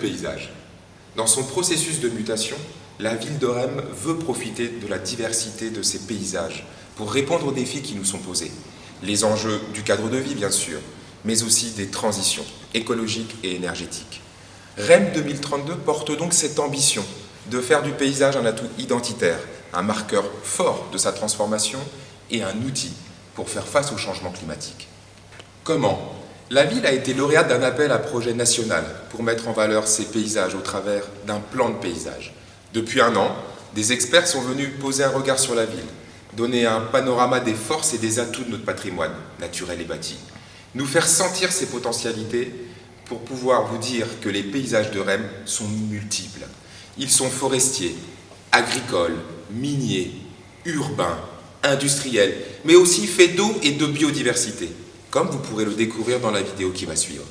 paysage. Dans son processus de mutation, la ville de Rem veut profiter de la diversité de ses paysages pour répondre aux défis qui nous sont posés. Les enjeux du cadre de vie, bien sûr, mais aussi des transitions écologiques et énergétiques. Rem 2032 porte donc cette ambition de faire du paysage un atout identitaire, un marqueur fort de sa transformation et un outil pour faire face au changement climatique. Comment ? La ville a été lauréate d'un appel à projet national pour mettre en valeur ses paysages au travers d'un plan de paysage. Depuis un an, des experts sont venus poser un regard sur la ville, donner un panorama des forces et des atouts de notre patrimoine naturel et bâti, nous faire sentir ses potentialités pour pouvoir vous dire que les paysages de Rem sont multiples. Ils sont forestiers, agricoles, miniers, urbains, industriels, mais aussi faits d'eau et de biodiversité, comme vous pourrez le découvrir dans la vidéo qui va suivre.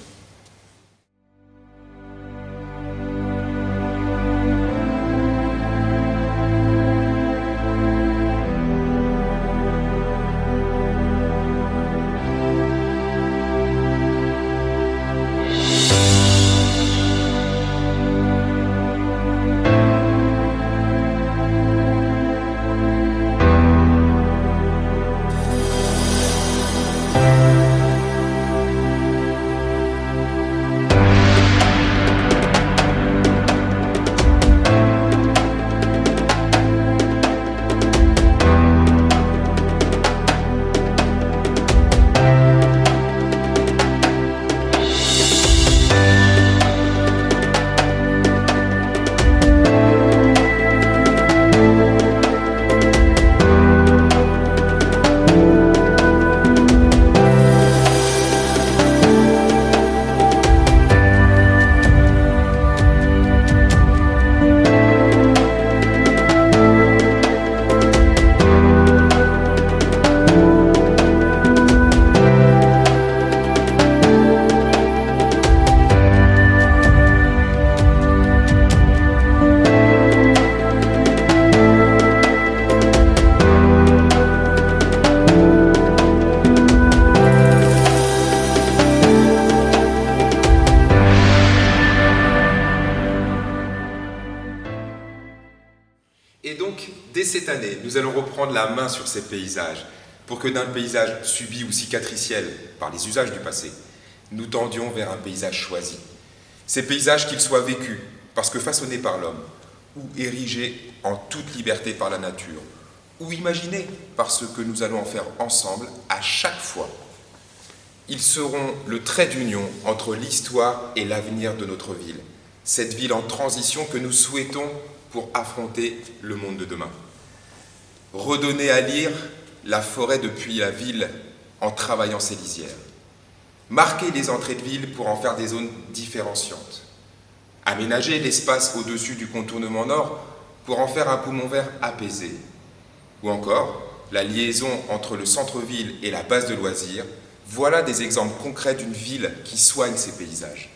Et donc, dès cette année, nous allons reprendre la main sur ces paysages pour que d'un paysage subi ou cicatriciel par les usages du passé, nous tendions vers un paysage choisi. Ces paysages qu'ils soient vécus parce que façonnés par l'homme, ou érigés en toute liberté par la nature, ou imaginés par ce que nous allons en faire ensemble à chaque fois. Ils seront le trait d'union entre l'histoire et l'avenir de notre ville, cette ville en transition que nous souhaitons pour affronter le monde de demain. Redonner à lire la forêt depuis la ville en travaillant ses lisières. Marquer les entrées de ville pour en faire des zones différenciantes. Aménager l'espace au-dessus du contournement nord pour en faire un poumon vert apaisé. Ou encore, la liaison entre le centre-ville et la base de loisirs. Voilà des exemples concrets d'une ville qui soigne ses paysages.